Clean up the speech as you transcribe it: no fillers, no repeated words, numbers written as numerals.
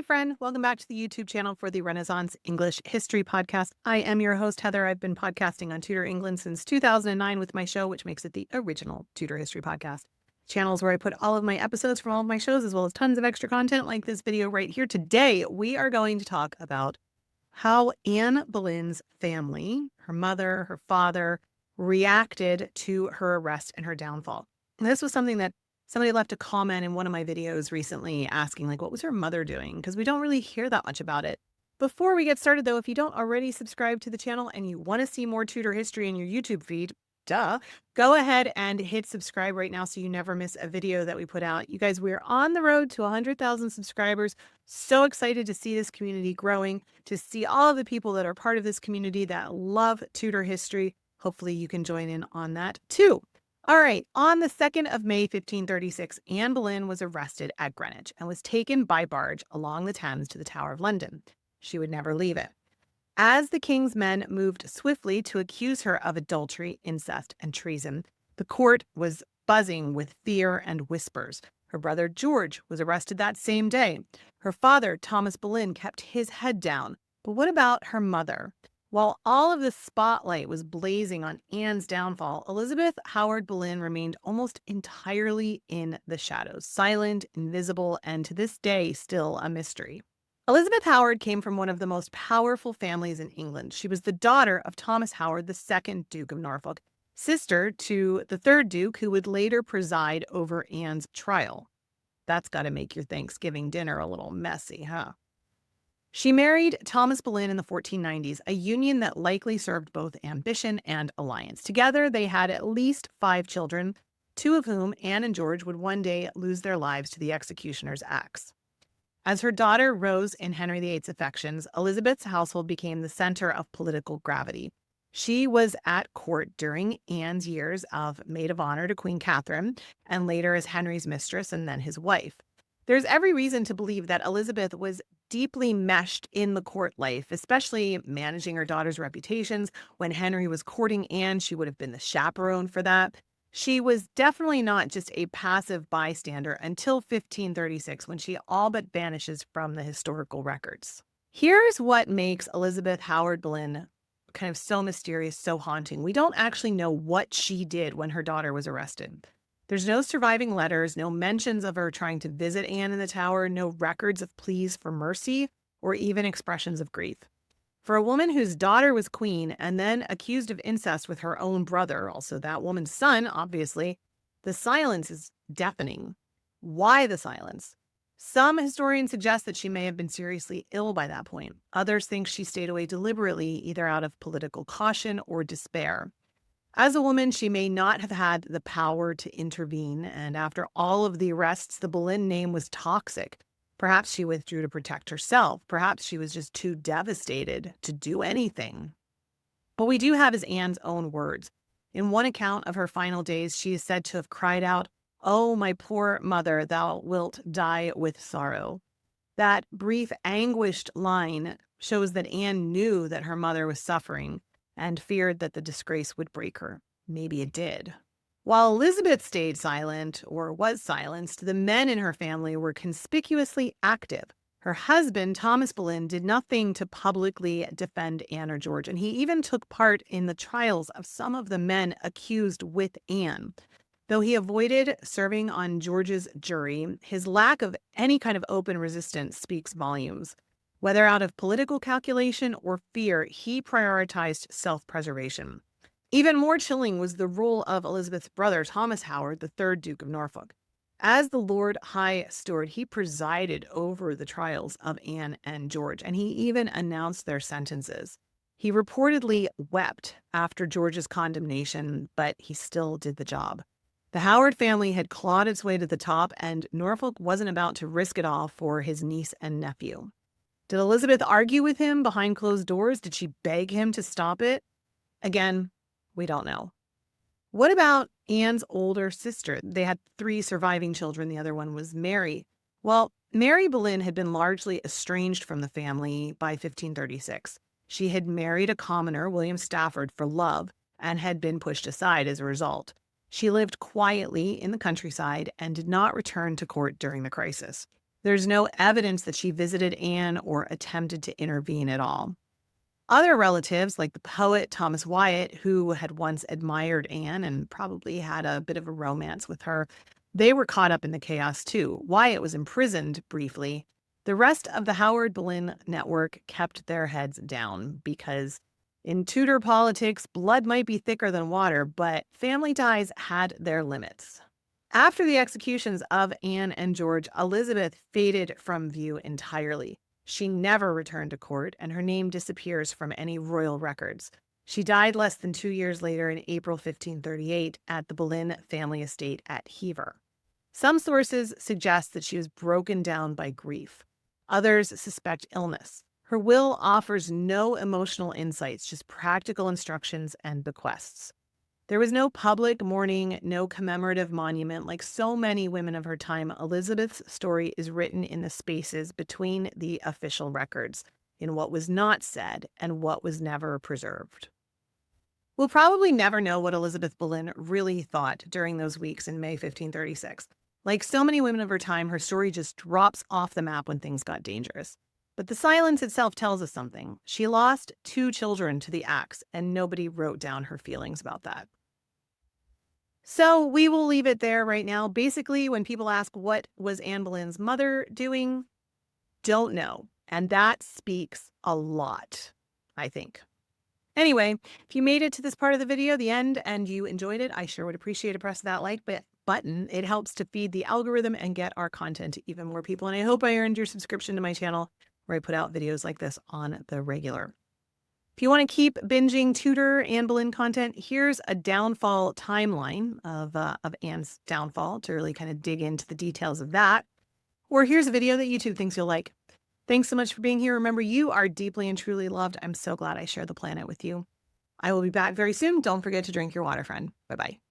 Hey friend, welcome back to the YouTube channel for the Renaissance English History Podcast. I am your host, Heather. I've been podcasting on Tudor England since 2009 with my show, which makes it the original Tudor History Podcast. Channels where I put all of my episodes from all of my shows, as well as tons of extra content like this video right here. Today, we are going to talk about how Anne Boleyn's family, her mother, her father, reacted to her arrest and her downfall. And this was something that somebody left a comment in one of my videos recently asking, like, what was her mother doing? Because we don't really hear that much about it. Before we get started, though, if you don't already subscribe to the channel and you want to see more Tudor history in your YouTube feed, go ahead and hit subscribe right now so you never miss a video that we put out. You guys, we're on the road to 100,000 subscribers. So excited to see this community growing, to see all of the people that are part of this community that love Tudor history. Hopefully you can join in on that too. All right, on the 2nd of May, 1536, Anne Boleyn was arrested at Greenwich and was taken by barge along the Thames to the Tower of London. She would never leave it. As the king's men moved swiftly to accuse her of adultery, incest, and treason, the court was buzzing with fear and whispers. Her brother George was arrested that same day. Her father, Thomas Bolin, kept his head down. But what about her mother? While all of the spotlight was blazing on Anne's downfall, Elizabeth Howard Boleyn remained almost entirely in the shadows, silent, invisible, and to this day still a mystery. Elizabeth Howard came from one of the most powerful families in England. She was the daughter of Thomas Howard, the second Duke of Norfolk, sister to the third Duke, who would later preside over Anne's trial. That's got to make your Thanksgiving dinner a little messy, huh? She married Thomas Bolin in the 1490s, a union that likely served both ambition and alliance. Together, they had at least 5 children, 2 of whom, Anne and George, would one day lose their lives to the executioner's axe. As her daughter rose in Henry VIII's affections, Elizabeth's household became the center of political gravity. She was at court during Anne's years of maid of honor to Queen Catherine, and later as Henry's mistress and then his wife. There's every reason to believe that Elizabeth was deeply meshed in the court life, especially managing her daughter's reputations. When Henry was courting Anne, she would have been the chaperone for that. She was definitely not just a passive bystander until 1536, when she all but vanishes from the historical records. Here's what makes Elizabeth Howard Boleyn kind of so mysterious, so haunting. We don't actually know what she did when her daughter was arrested. There's no surviving letters, no mentions of her trying to visit Anne in the Tower, no records of pleas for mercy, or even expressions of grief. For a woman whose daughter was queen and then accused of incest with her own brother, also that woman's son, obviously, the silence is deafening. Why the silence? Some historians suggest that she may have been seriously ill by that point. Others think she stayed away deliberately, either out of political caution or despair. As a woman, she may not have had the power to intervene, and after all of the arrests, the Boleyn name was toxic. Perhaps she withdrew to protect herself. Perhaps she was just too devastated to do anything. What we do have is Anne's own words. In one account of her final days, she is said to have cried out, "Oh, my poor mother, thou wilt die with sorrow." That brief, anguished line shows that Anne knew that her mother was suffering and feared that the disgrace would break her. Maybe it did. While Elizabeth stayed silent, or was silenced, the men in her family were conspicuously active. Her husband, Thomas Bolin, did nothing to publicly defend Anne or George, and he even took part in the trials of some of the men accused with Anne. Though he avoided serving on George's jury, his lack of any kind of open resistance speaks volumes. Whether out of political calculation or fear, he prioritized self-preservation. Even more chilling was the role of Elizabeth's brother, Thomas Howard, the third Duke of Norfolk. As the Lord High Steward, he presided over the trials of Anne and George, and he even announced their sentences. He reportedly wept after George's condemnation, but he still did the job. The Howard family had clawed its way to the top, and Norfolk wasn't about to risk it all for his niece and nephew. Did Elizabeth argue with him behind closed doors? Did she beg him to stop it? Again, we don't know. What about Anne's older sister? They had 3 surviving children. The other one was Mary. Well, Mary Boleyn had been largely estranged from the family by 1536. She had married a commoner, William Stafford, for love and had been pushed aside as a result. She lived quietly in the countryside and did not return to court during the crisis. There's no evidence that she visited Anne or attempted to intervene at all. Other relatives, like the poet Thomas Wyatt, who had once admired Anne and probably had a bit of a romance with her, they were caught up in the chaos too. Wyatt was imprisoned briefly. The rest of the Howard Boleyn network kept their heads down because in Tudor politics, blood might be thicker than water, but family ties had their limits. After the executions of Anne and George, Elizabeth faded from view entirely. She never returned to court, and her name disappears from any royal records. She died less than 2 years later in April 1538 at the Bolin family estate at Hever. Some sources suggest that she was broken down by grief. Others suspect illness. Her will offers no emotional insights, just practical instructions and bequests. There was no public mourning, no commemorative monument. Like so many women of her time, Elizabeth's story is written in the spaces between the official records, in what was not said and what was never preserved. We'll probably never know what Elizabeth Boleyn really thought during those weeks in May 1536. Like so many women of her time, her story just drops off the map when things got dangerous. But the silence itself tells us something. She lost 2 children to the axe, and nobody wrote down her feelings about that. So we will leave it there right now. Basically, when people ask what was Anne Boleyn's mother doing, don't know. And that speaks a lot, I think. Anyway, if you made it to this part of the video, the end, and you enjoyed it, I sure would appreciate a press of that like button. It helps to feed the algorithm and get our content to even more people. And I hope I earned your subscription to my channel where I put out videos like this on the regular. If you want to keep binging Tudor Anne Boleyn content, here's a downfall timeline of Anne's downfall to really kind of dig into the details of that. Or here's a video that YouTube thinks you'll like. Thanks so much for being here. Remember, you are deeply and truly loved. I'm so glad I share the planet with you. I will be back very soon. Don't forget to drink your water, friend. Bye-bye.